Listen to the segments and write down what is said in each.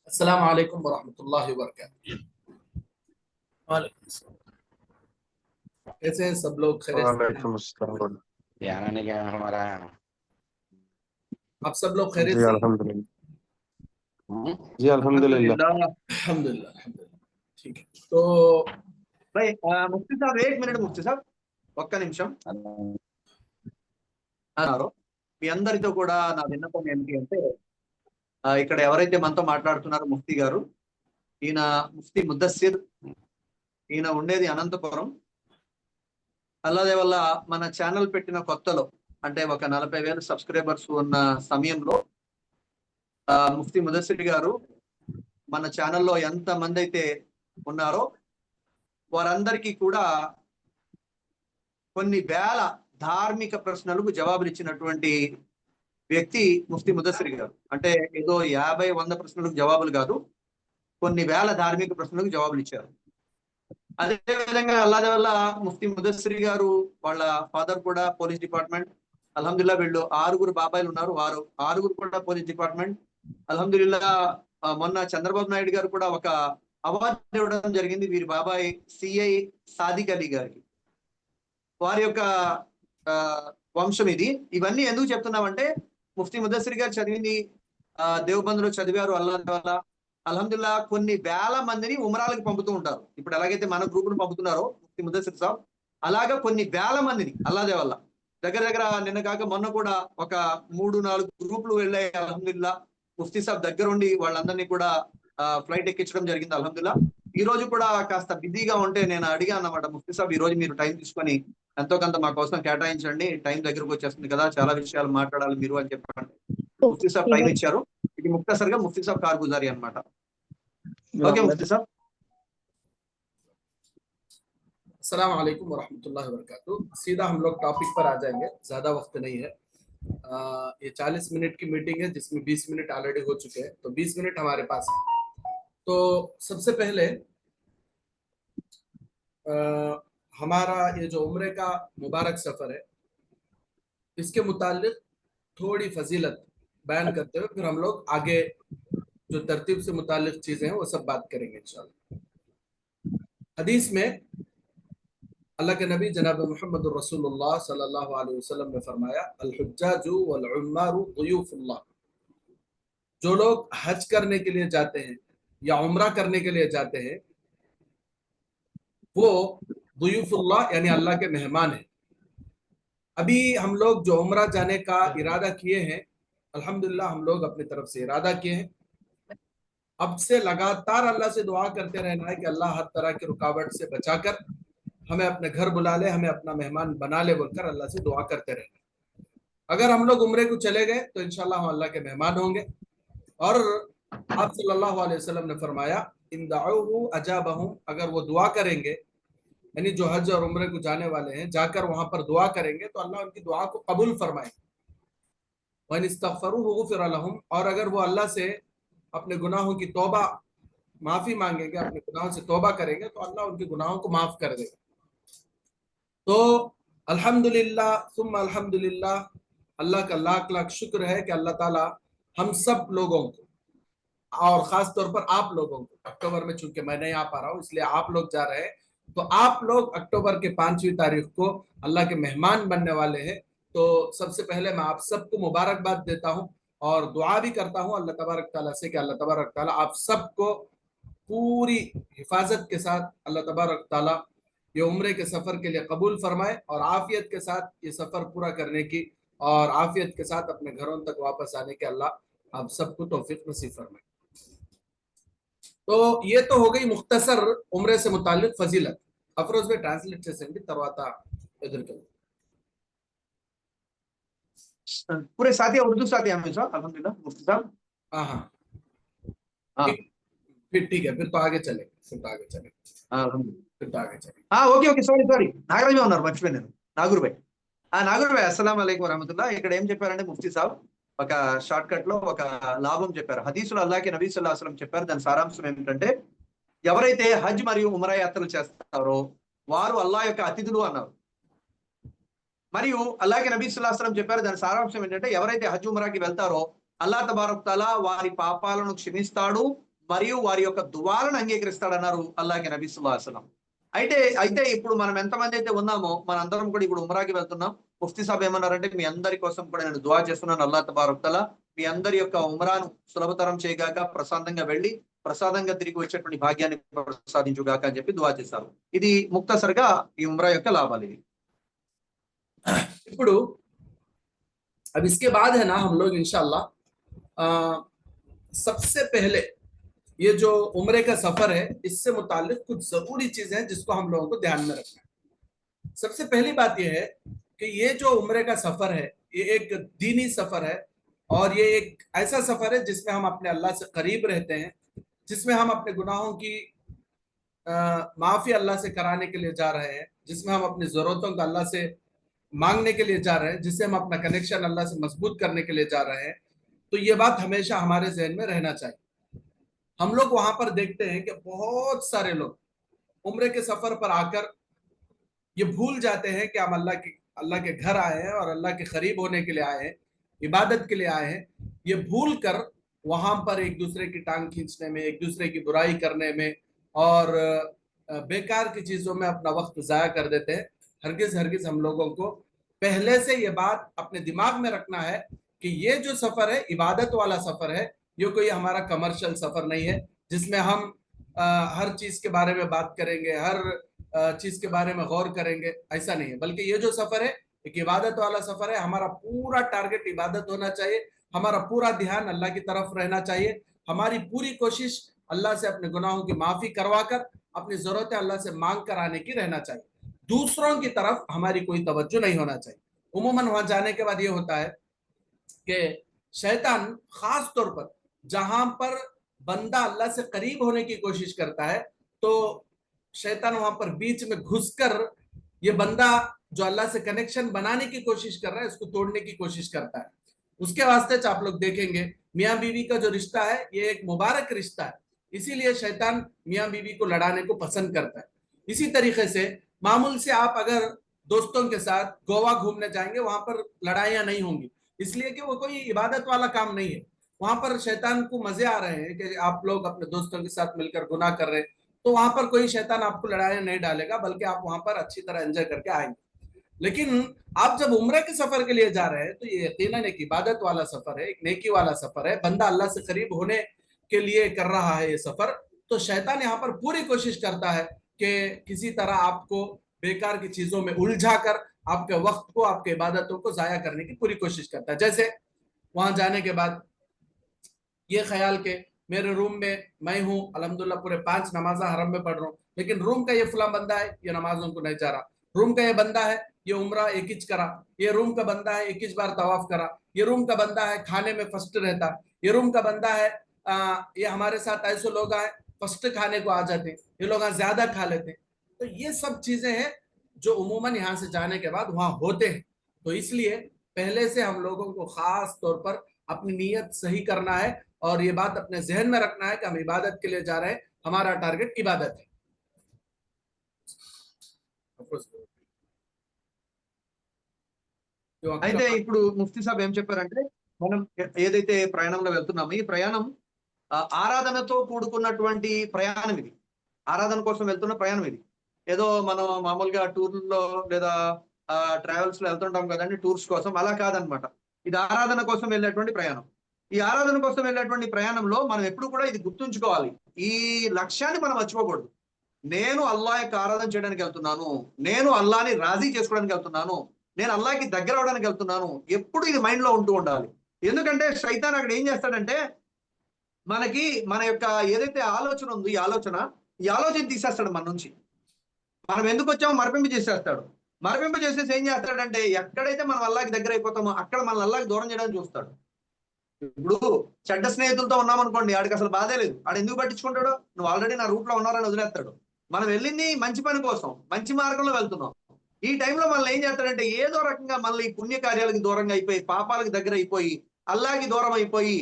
अस्सलाम वालेकुम वरहमतुल्लाहि वबरकातुहू। कैसे हैं सब लोग? खैरियत से हैं? वालेकुम अस्सलाम। यानी क्या हमारा आप सब लोग खैरियत जी से हैं? अल्हम्दुलिल्लाह। जी अल्हम्दुलिल्लाह। अल्हम्दुलिल्लाह अल्हम्दुलिल्लाह। ठीक है, तो ముఫ్తీ సాబ్ 1 మినిట్ ముఫ్తీ సాబ్ ఒక్క నిమిషం అన్నారు. మీ అందరితో కూడా నా విన్నపం ఏంటి అంటే ఇక్కడ ఎవరైతే మనతో మాట్లాడుతున్నారో ముఫ్తీ గారు, ఈయన ముఫ్తీ ముద్దస్సిర్, ఈయన ఉండేది అనంతపురం. అల్లాదే వల్ల మన ఛానల్ పెట్టిన కొత్తలో అంటే ఒక 40,000 సబ్స్క్రైబర్స్ ఉన్న సమయంలో ముఫ్తీ ముద్దస్సిర్ గారు మన ఛానల్లో ఎంత మంది అయితే ఉన్నారో వారందరికీ కూడా కొన్ని వేల ధార్మిక ప్రశ్నలకు జవాబులు ఇచ్చినటువంటి వ్యక్తి ముఫ్తీ ముద్దస్సిర్ గారు. అంటే ఏదో 50-100 ప్రశ్నలకు జవాబులు కాదు, కొన్ని వేల ధార్మిక ప్రశ్నలకు జవాబులు ఇచ్చారు. అదే విధంగా అల్లాదే వల్ల ముఫ్తీ ముద్దస్సిర్ గారు వాళ్ళ ఫాదర్ కూడా పోలీస్ డిపార్ట్మెంట్. అల్హమ్దుల్లా వీళ్ళు 6 బాబాయిలు ఉన్నారు, వారు 6 కూడా పోలీస్ డిపార్ట్మెంట్. అల్హమ్దుల్లా మొన్న చంద్రబాబు నాయుడు గారు కూడా ఒక అవార్డు ఇవ్వడం జరిగింది వీరి బాబాయ్ సిఐ సాదిక్ అలీ గారికి. వారి యొక్క వంశం ఇది. ఇవన్నీ ఎందుకు చెప్తున్నామంటే ముఫ్తీ ముద్దస్సిర్ గారు చదివింది దేవబంద్లో చదివారు. అల్లాదే వల్ల అల్హమ్దుల్లా కొన్ని వేల మందిని ఉమరాలకు పంపుతూ ఉంటారు. ఇప్పుడు ఎలాగైతే మన గ్రూపును పంపుతున్నారో ముఫ్తీ ముద్దస్సిర్ సాబ్, అలాగా కొన్ని వేల మందిని అల్లాదే వల్ల దగ్గర నిన్న కాక మొన్న కూడా ఒక 3-4 గ్రూపులు వెళ్ళాయి. అల్హమ్దుల్లా ముఫ్తీ సాబ్ దగ్గర ఉండి వాళ్ళందరినీ కూడా ఫ్లైట్ ఎక్కించడం జరిగింది. అల్హమ్దుల్లా ఈ రోజు కూడా కాస్త బిజీగా ఉంటే నేను అడిగాను అన్నమాట, ముఫ్తీ సాబ్ ఈ రోజు మీరు టైం తీసుకొని ఎంతో కొంత మా కోసం కేటాయించండి, టైం దగ్గరకు వచ్చేస్తుంది కదా, చాలా విషయాలు మాట్లాడాలి మీరు అని చెప్పండి. ముఫ్తీ సాబ్ టైం ఇచ్చారు. ఇది ముక్తసరిగా ముఫ్తీ సాబ్ కార్గుజారీ అన్నమాట. ఓకే ముఫ్తీ సాబ్. अस्सलाम वालेकुम वरहमतुल्लाहि वबरकातुहू। सीधा हम लोग टॉपिक पर आ जाएंगे, ज्यादा वक्त नहीं है। ये 40 मिनट की मीटिंग है जिसमें 20 मिनट ऑलरेडी हो चुके हैं, तो 20 मिनट हमारे पास है। तो सबसे पहले हमारा ये जो उम्रे का मुबारक सफर है इसके मुतालिक थोड़ी फजीलत बयान करते हुए फिर हम लोग आगे जो तरतीब से मुतालिक चीजें हैं वो सब बात करेंगे इंशाल्लाह। हदीस में अल्लाह के नबी जनाब मुहम्मद रसूलुल्लाह सल्लल्लाहु अलैहि वसल्लम ने फरमाया, अल हुज्जाजु वल उम्मारु दुयूफुल्लाह। जो लोग हज करने के लिए जाते हैं या उम्रा करने के लिए जाते हैं वो दुयूफुल्लाह यानी अल्लाह के मेहमान हैं। अभी हम लोग जो उम्रा जाने का इरादा किए हैं, अल्हम्दुलिल्लाह हम लोग अपनी तरफ से इरादा किए हैं। अब से लगातार अल्लाह से दुआ करते रहना है कि अल्लाह हर तरह की रुकावट से बचाकर हमें अपने घर बुला ले, हमें अपना मेहमान बना ले बोलकर अल्लाह से दुआ करते रहना। अगर हम लोग उम्रे को चले गए तो इंशाल्लाह हम अल्लाह के मेहमान होंगे। और आप सल्लल्लाहु अलैहि वसल्लम ने फरमाया, इन दअऊ अजाबहुम, अगर वो दुआ करेंगे यानी जो हज और उम्रे को जाने वाले हैं जाकर वहां पर दुआ करेंगे तो अल्लाह उनकी दुआ को कबूल फरमाएंगे। वन इस्तगफरूहु गुफिर लहुम, और अगर वो अल्लाह से अपने गुनाहों की तौबा माफी मांगेंगे, अपने गुनाहों से तौबा करेंगे तो अल्लाह उनके गुनाहों को माफ कर देगा। तो अल्हम्दुलिल्लाह सुम्मा अल्हम्दुलिल्लाह, अल्लाह का लाख लाख शुक्र है कि अल्लाह ताला हम सब लोगों को और खास तौर पर आप लोगों को, अक्टूबर में चूंकि मैं नहीं आ पा रहा हूँ इसलिए आप लोग जा रहे हैं, तो आप लोग अक्टूबर के 5वीं तारीख को अल्लाह के मेहमान बनने वाले हैं। तो सबसे पहले मैं आप सबको मुबारकबाद देता हूँ और दुआ भी करता हूँ अल्लाह तबारक ताला से कि अल्लाह तबारक ताला आप सबको पूरी हिफाजत के साथ अल्लाह तबारक ताला ये उम्रे के सफर के लिए कबूल फरमाए और आफियत के साथ ये सफर पूरा करने की और आफियत के साथ अपने घरों तक वापस आने के अल्लाह आप सबको तौफीक नसीब फरमाए। तो ये तो हो गई मुख्तसर उम्रे से मुतालिक फजीलत। अफरोज में ट्रांसलेट చేసేయండి తర్వాత ఎదుర్కొందాం। पूरे साथी उर्दू साथी हमें साहब अल्हम्दुलिल्लाह मुफ्ती साहब। हाँ हाँ फिर ठीक है, फिर तो आगे चलेंगे, फिर तो आगे चलेंगे, फिर तो आगे चलेंगे। ఓకే ఓకే సారీ నాగరాజు ఉన్నారు, మర్చిపోయాను. నాగూర్ భాయ్ అస్సలాము అలైకుం వరహమతుల్లా. ఇక్కడ ఏం చెప్పారంటే ముఫ్తీ సాబ్ ఒక షార్ట్ కట్ లో ఒక లాభం చెప్పారు. హదీసులు అల్లాహ్కి నబీ సల్లల్లాహు అలైహి వసల్లం చెప్పారు. దాని సారాంశం ఏమిటంటే ఎవరైతే హజ్ మరియు ఉమ్రా యాత్రలు చేస్తారో వారు అల్లాహ్ యొక్క అతిథులు అన్నారు. మరియు అలాగే నబీ సల్లల్లాహు అలైహి వసల్లం చెప్పారు, దాని సారాంశం ఏంటంటే ఎవరైతే హజ్ ఉమ్రాకి వెళ్తారో అల్లాహ్ తబారక్ తఆలా వారి పాపాలను క్షమిస్తాడు మరియు వారి యొక్క దువాలను అంగీకరిస్తాడన్నారు అల్లాహ్ నబీ సల్లల్లాహు అలైహి వసల్లం. అయితే ఇప్పుడు మనం ఎంతమంది అయితే ఉన్నామో మన అందరం కూడా ఇప్పుడు ఉమ్రాకి వెళ్తున్నాం. ముఫ్తీ సాబ్ ఏమన్నారంటే మీ అందరి కోసం కూడా నేను దువా చేస్తున్నాను, అల్లాహ్ తబారక్ తఆలా మీ అందరి యొక్క ఉమ్రాను సులభతరం చేయగాక, ప్రశాంతంగా వెళ్ళి ప్రసాదంగా తిరిగి వచ్చేటువంటి భాగ్యాన్ని ప్రసాదించుగాక అని చెప్పి దువా చేశారు. ఇది ముక్తసరిగా ఈ ఉమ్రా యొక్క లాభాలు ఇది. ఇప్పుడు अब इसके बाद है ना हम लोग इंशाल्लाह सबसे पहले ये जो उम्रे का सफर है इससे मुताल्लिक कुछ जरूरी चीजें हैं जिसको हम लोगों को ध्यान में रखना है। सबसे पहली बात यह है कि ये जो उम्रे का सफर है ये एक दीनी सफर है और ये एक ऐसा सफर है जिसमें हम अपने अल्लाह से करीब रहते हैं, जिसमें हम अपने गुनाहों की माफी अल्लाह से कराने के लिए जा रहे हैं, जिसमें हम अपनी जरूरतों को अल्लाह से मांगने के लिए जा रहे हैं, जिससे हम अपना कनेक्शन अल्लाह से मजबूत करने के लिए जा रहे हैं। तो ये बात हमेशा हमारे जहन में रहना चाहिए। हम लोग वहां पर देखते हैं कि बहुत सारे लोग उम्रे के सफर पर आकर ये भूल जाते हैं कि हम अल्लाह के घर आए हैं और अल्लाह के करीब होने के लिए आए हैं, इबादत के लिए आए हैं। ये भूल कर वहां पर एक दूसरे की टांग खींचने में, एक दूसरे की बुराई करने में और बेकार की चीजों में अपना वक्त जाया कर देते हैं। हरगिज हम लोगों को पहले से ये बात अपने दिमाग में रखना है कि ये जो सफर है इबादत वाला सफर है, ये कोई हमारा कमर्शियल सफर नहीं है जिसमें हम हर चीज के बारे में बात करेंगे, हर चीज के बारे में गौर करेंगे, ऐसा नहीं है। बल्कि ये जो सफर है एक इबादत वाला सफर है। हमारा पूरा टारगेट इबादत होना चाहिए, हमारा पूरा ध्यान अल्लाह की तरफ रहना चाहिए, हमारी पूरी कोशिश अल्लाह से अपने गुनाहों की माफी करवा कर अपनी जरूरतें अल्लाह से मांग कर आने की रहना चाहिए। दूसरों की तरफ हमारी कोई तवज्जो नहीं होना चाहिए। उमूमन वहां जाने के बाद ये होता है कि शैतान खास तौर पर जहां पर बंदा अल्लाह से करीब होने की कोशिश करता है तो शैतान वहां पर बीच में घुसकर ये बंदा जो अल्लाह से कनेक्शन बनाने की कोशिश कर रहा है उसको तोड़ने की कोशिश करता है। उसके वास्ते आप लोग देखेंगे मियाँ बीवी का जो रिश्ता है ये एक मुबारक रिश्ता है, इसीलिए शैतान मियाँ बीवी को लड़ाने को पसंद करता है। इसी तरीके से मामूल से आप अगर दोस्तों के साथ गोवा घूमने जाएंगे वहां पर लड़ाइयां नहीं होंगी, इसलिए कि वो कोई इबादत वाला काम नहीं है। वहां पर शैतान को मजे आ रहे हैं कि आप लोग अपने दोस्तों के साथ मिलकर गुनाह कर रहे हैं, तो वहां पर कोई शैतान आपको लड़ाइयां नहीं डालेगा, बल्कि आप वहां पर अच्छी तरह एंजॉय करके आएंगे। लेकिन आप जब उम्रे के सफर के लिए जा रहे हैं तो ये यकीनन एक इबादत वाला सफर है, एक नेकी वाला सफर है, बंदा अल्लाह से करीब होने के लिए कर रहा है ये सफर। तो शैतान यहाँ पर पूरी कोशिश करता है कि किसी तरह आपको बेकार की चीजों में उलझा कर आपके वक्त को, आपके इबादतों को जाया करने की पूरी कोशिश करता है। जैसे वहां जाने के बाद ये ख्याल के मेरे रूम में मैं हूँ, अल्हम्दुलिल्लाह पूरे 5 नमाज़ा हरम में पढ़ रहा हूँ, लेकिन रूम का ये फलां बंदा है ये नमाजों को नहीं चाह रहा, रूम का ये बंदा है ये उम्रा एक हिज करा, ये रूम का बंदा है 21 बार तवाफ करा, ये रूम का बंदा है खाने में फर्स्ट रहता, ये रूम का बंदा है ये हमारे साथ ऐसे लोग आए फर्स्ट खाने को आ जाते, ये लोग ज्यादा खा लेते। तो ये सब चीजें हैं जो उमूमन यहाँ से जाने के बाद वहां होते हैं। तो इसलिए पहले से हम लोगों को खास तौर पर अपनी नीयत सही करना है और ये बात अपने जहन में रखना है कि हम इबादत के लिए जा रहे हैं, हमारा टारगेट इबादत है। అయితే ఇప్పుడు ముఫ్తీ సాబ్ ఏం చెప్పారంటే మనం ఏదైతే ప్రయాణంలో వెళ్తున్నామో ఈ ప్రయాణం ఆరాధనతో కూడుకున్నటువంటి ప్రయాణం ఇది, ఆరాధన కోసం వెళ్తున్న ప్రయాణం ఇది। ఏదో మనం మామూలుగా టూర్లో లేదా ట్రావెల్స్ లో వెళ్తుంటాం కదండి టూర్స్ కోసం, అలా కాదనమాట। ఇది ఆరాధన కోసం వెళ్ళేటువంటి ప్రయాణం। ఈ ఆరాధన కోసం వెళ్ళేటువంటి ప్రయాణంలో మనం ఎప్పుడు కూడా ఇది గుర్తుంచుకోవాలి, ఈ లక్ష్యాన్ని మనం మర్చిపోకూడదు। నేను అల్లాహ్ యొక్క ఆరాధన చేయడానికి వెళ్తున్నాను, నేను అల్లాహ్ని రాజీ చేసుకోవడానికి వెళ్తున్నాను, నేను అల్లాహ్కి దగ్గర అవడానికి వెళ్తున్నాను, ఎప్పుడు ఇది మైండ్ లో ఉంటూ ఉండాలి। ఎందుకంటే శైతాన్ అక్కడ ఏం చేస్తాడంటే మనకి మన యొక్క ఏదైతే ఆలోచన ఉందో ఈ ఆలోచన తీసేస్తాడు మన నుంచి, మనం ఎందుకు వచ్చామో మరపింపు చేసేస్తాడు। మరపింపు చేసేసి ఏం చేస్తాడంటే ఎక్కడైతే మనం అల్లాహ్కి దగ్గర అయిపోతామో అక్కడ మన అల్లాహ్కి దూరం చేయడానికి చూస్తాడు। ఇప్పుడు చెడ్డ స్నేహితులతో ఉన్నాం అనుకోండి, ఆడికి అసలు బాధే లేదు, ఆడు ఎందుకు పట్టించుకుంటాడు, నువ్వు ఆల్రెడీ నా రూట్ లో ఉన్నారని వదిలేస్తాడు। మనం వెళ్ళింది మంచి పని కోసం, మంచి మార్గంలో వెళ్తున్నాం, ఈ టైంలో మనల్ని ఏం చేస్తాడంటే ఏదో రకంగా మళ్ళీ పుణ్య కార్యాలకు దూరంగా అయిపోయి, పాపాలకు దగ్గర అయిపోయి, అల్లాహ్కి దూరం అయిపోయి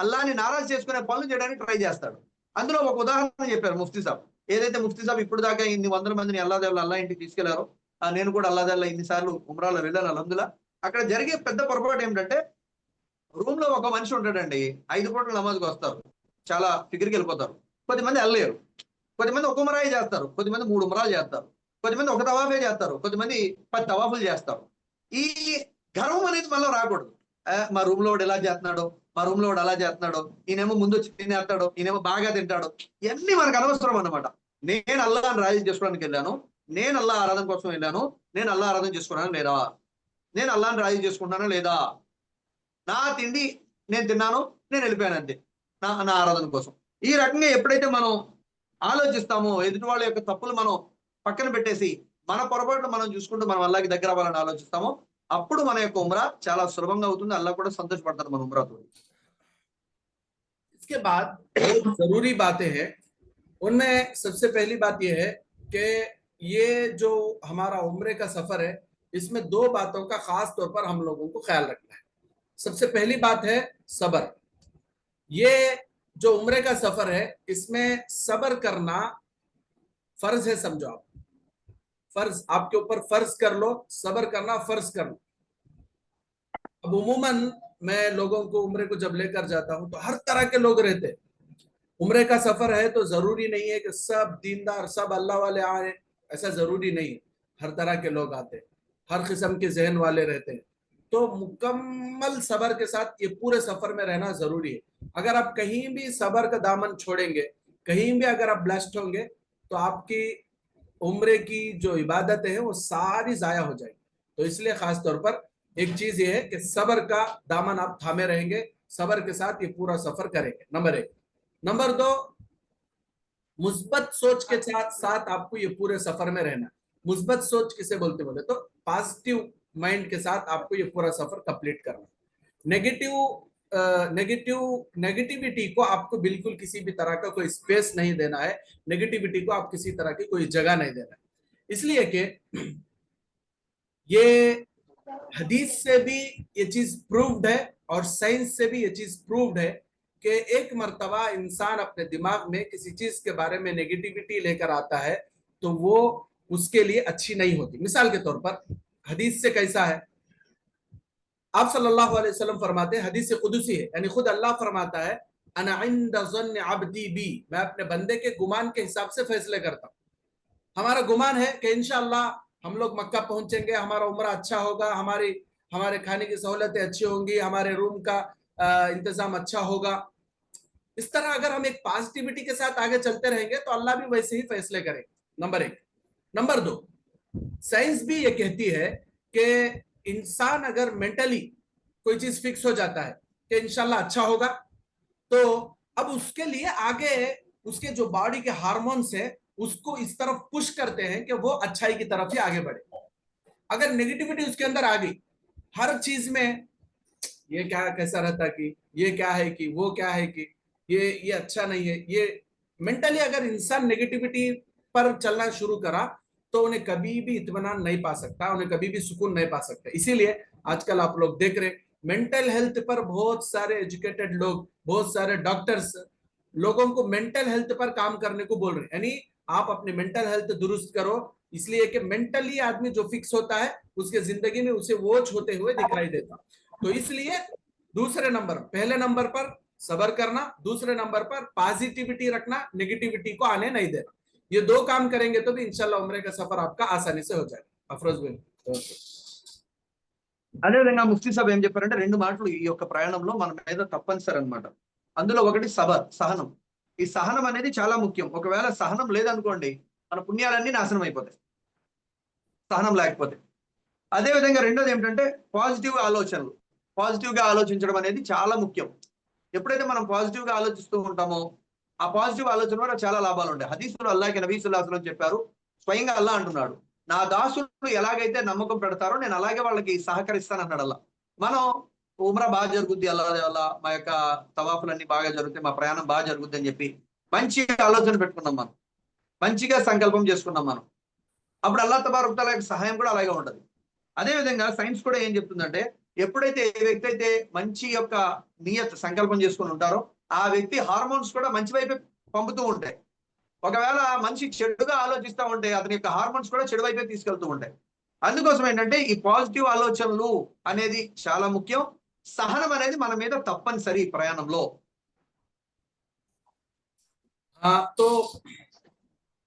అల్లాహ్ని నారాజు చేసుకునే పనులు చేయడానికి ట్రై చేస్తాడు। అందులో ఒక ఉదాహరణ చెప్పారు ముఫ్తీ సాబ్, ఏదైతే ముఫ్తీ సాబ్ ఇప్పుడు దాకా ఇన్ని వందల మందిని అల్లాహ్ ఇంటికి తీసుకెళ్లారో నేను కూడా అల్లాదల్లా ఇన్నిసార్లు ఉమ్రాలో వెళ్ళాను అల్హమ్దుల్లా. అక్కడ జరిగే పెద్ద పొరపాటు ఏమిటంటే రూమ్ లో ఒక మనిషి ఉంటాడండి, 5 పూటల నమాజ్కి వస్తారు, చాలా ఫిగర్కి వెళ్ళిపోతారు. కొద్దిమంది వెళ్ళలేరు, కొద్దిమంది ఒక ఉమరాయి చేస్తారు, కొద్దిమంది 3 ఉమరాలు చేస్తారు, కొద్దిమంది ఒక తవాఫే చేస్తారు, కొద్దిమంది 10 తవాఫులు చేస్తారు. ఈ గర్వం అనేది మనలో రాకూడదు. మా రూమ్ లో వాడు ఎలా చేస్తున్నాడు, మా రూమ్ లో వాడు అలా చేస్తున్నాడు, ఈయనేమో ముందు వచ్చి తినేస్తాడు, ఈయనేమో బాగా తింటాడు, ఇవన్నీ మనకు అనవసరం అన్నమాట. నేను అల్లాహ్ని రాజీ చేసుకోవడానికి వెళ్ళాను, నేను అల్లాహ్ ఆరాధన కోసం వెళ్ళాను, నేను అల్లాహ్ ఆరాధన చేసుకున్నాను లేదా, నేను అల్లాహ్ని రాజీ చేసుకుంటానా లేదా, నా తిండి నేను తిన్నాను, నేను వెళ్ళిపోయాను అంతే నా ఆరాధన కోసం. ఈ రకంగా ఎప్పుడైతే మనం ఆలోచిస్తామో, ఎదుటి వాళ్ళ యొక్క తప్పులు మనం పక్కన పెట్టేసి మన పొరపాట్లు మనం చూసుకుంటూ మనం అల్లాహ్కి దగ్గర అవ్వాలని ఆలోచిస్తామో, అప్పుడు మన యొక్క ఉమ్రా చాలా సులభంగా అవుతుంది. అల్లాహ్ కూడా సంతోషపడతారు మన ఉమ్రాతో. इसके बाद बहुत जरूरी बातें हैं, उनमें सबसे पहली बात यह है कि ये जो हमारा उम्रे का सफर है, इसमें 2 बातों का खास तौर पर हम लोगों को ख्याल रखना है। सबसे पहली बात है सबर। ये जो उम्रे का सफर है, इसमें सबर करना फर्ज है, समझो आप, फर्ज आपके ऊपर फर्ज कर लो, सबर करना फर्ज कर लो। अब उमूमन मैं लोगों को उम्रे को जब लेकर जाता हूं तो हर तरह के लोग रहते हैं। उम्रे का सफर है तो जरूरी नहीं है कि सब दीनदार, सब अल्लाह वाले आए, ऐसा जरूरी नहीं है। हर तरह के लोग आते हैं, हर किस्म के जहन वाले रहते हैं। तो मुकम्मल सबर के साथ ये पूरे सफर में रहना जरूरी है। अगर आप कहीं भी सबर का दामन छोड़ेंगे, कहीं भी अगर आप ब्लास्ट होंगे, तो आपकी उम्रे की जो इबादतें हैं वो सारी जाया हो जाएगी। तो इसलिए खास तौर पर एक चीज ये है कि सबर का दामन आप थामे रहेंगे, सबर के साथ ये पूरा सफर करेंगे, नंबर 1। नंबर 2, मुस्बत सोच के साथ साथ आपको ये पूरे सफर में रहना। मुस्बत सोच किसे बोलते बोले तो पॉजिटिव माइंड के साथ आपको ये पूरा सफर कंप्लीट करना। नेगेटिविटी को आपको बिल्कुल किसी भी तरह का कोई स्पेस नहीं देना है, नेगेटिविटी को आप किसी तरह की कोई जगह नहीं देना है। इसलिए कि ये हदीस से भी ये चीज प्रूव्ड है और साइंस से भी ये चीज प्रूव्ड है कि एक मर्तबा इंसान अपने दिमाग में किसी चीज के बारे में नेगेटिविटी लेकर आता है तो वो उसके लिए अच्छी नहीं होती। मिसाल के तौर पर हदीस से कैसा है, आप सल्लल्लाहु अलैहि वसल्लम फरमाते हैं, हदीस से कुदसी है, यानी खुद अल्लाह फरमाता है, अना इंद ज़न्न अब्दी बी, मैं अपने बंदे के गुमान के हिसाब से फैसले करता हूं। हमारा गुमान है कि इंशाअल्लाह हम लोग मक्का पहुंचेंगे, हमारा उम्रा अच्छा होगा, हमारे खाने की सहूलतें अच्छी होंगी, हमारे रूम का इंतजाम अच्छा होगा। इस तरह अगर हम एक पॉजिटिविटी के साथ आगे चलते रहेंगे तो अल्लाह भी वैसे ही फैसले करेंगे, नंबर 1। नंबर 2, साइंस भी ये कहती है कि इंसान अगर मेंटली कोई चीज फिक्स हो जाता है कि इंशाल्लाह अच्छा होगा, तो अब उसके लिए आगे उसके जो बॉडी के हार्मोन्स है उसको इस तरफ पुश करते हैं कि वो अच्छाई की तरफ ही आगे बढ़े। अगर नेगेटिविटी उसके अंदर आ गई, हर चीज में ये क्या कैसा रहता कि ये क्या है कि वो क्या है कि ये अच्छा नहीं है, ये मेंटली अगर इंसान नेगेटिविटी पर चलना शुरू करा तो उन्हें कभी भी इत्मीनान नहीं पा सकता, उन्हें कभी भी सुकून नहीं पा सकता। इसीलिए आजकल आप लोग देख रहे मेंटल हेल्थ पर बहुत सारे एजुकेटेड लोग, बहुत सारे डॉक्टर्स लोगों को मेंटल हेल्थ पर काम करने को बोल रहे हैं, यानी आप अपने मेंटल हेल्थ दुरुस्त करो, इसलिए कि मेंटली आदमी जो फिक्स होता है उसके जिंदगी में उसे वोच होते हुए दिखाई देता। तो इसलिए दूसरे नंबर, पहले नंबर पर सबर करना, दूसरे नंबर पर पॉजिटिविटी रखना, नेगेटिविटी को आने नहीं देना। ये 2 काम करेंगे तो भी इंशाल्लाह उम्रे का सफर आपका आसानी से हो जाएगा। अफरोज भाई, అదేవిధంగా ముఫ్తీ సాబ్ ఏం చెప్పారంటే 2 మాటలు ఈ యొక్క ప్రయాణంలో మన మీద తప్పనిసరి అన్నమాట. అందులో ఒకటి సబర్, సహనం. ఈ సహనం అనేది చాలా ముఖ్యం. ఒకవేళ సహనం లేదనుకోండి మన పుణ్యాలన్నీ నాశనం అయిపోతాయి, సహనం లేకపోతే. అదేవిధంగా రెండోది ఏమిటంటే పాజిటివ్ ఆలోచనలు. పాజిటివ్గా ఆలోచించడం అనేది చాలా ముఖ్యం. ఎప్పుడైతే మనం పాజిటివ్గా ఆలోచిస్తూ ఉంటామో ఆ పాజిటివ్ ఆలోచన వల్ల చాలా లాభాలు ఉంటాయి. హదీసులో అల్లాహ్కి నబీ సల్లల్లాహు అలైహి వసల్లం చెప్పారు, స్వయంగా అల్లాహ్ అంటున్నాడు, నా దాసులు ఎలాగైతే నమ్మకం పెడతారో నేను అలాగే వాళ్ళకి సహకరిస్తాను అన్నాడు అల్లాహ్. మనం ఉమ్రా బాగా జరుగుద్ది, అల్లాహ్ వల్ల మా యొక్క తవాఫులన్నీ బాగా జరుగుతాయి, మా ప్రయాణం బాగా జరుగుద్ది అని చెప్పి మంచి ఆలోచన పెట్టుకున్నాం, మనం మంచిగా సంకల్పం చేసుకున్నాం మనం, అప్పుడు అల్లాహ్ తబారక్ తఆలా యొక్క సహాయం కూడా అలాగే ఉంటుంది. అదేవిధంగా సైన్స్ కూడా ఏం చెప్తుందంటే ఎప్పుడైతే ఏ వ్యక్తి అయితే మంచి యొక్క నియత్ సంకల్పం చేసుకుని ఉంటారో ఆ వ్యక్తి హార్మోన్స్ కూడా మంచి వైపే పంపుతూ ఉంటాయి. ఒకవేళ మనిషి చెడుగా ఆలోచిస్తూ ఉంటే అతని యొక్క హార్మోన్స్ కూడా చెడు వైపే తీసుకెళ్తూ ఉంటాయి. అందుకోసం ఏంటంటే ఈ పాజిటివ్ ఆలోచనలు అనేది చాలా ముఖ్యం. సహనం అనేది మన మీద తప్పనిసరి ప్రయాణంలో. हाँ, तो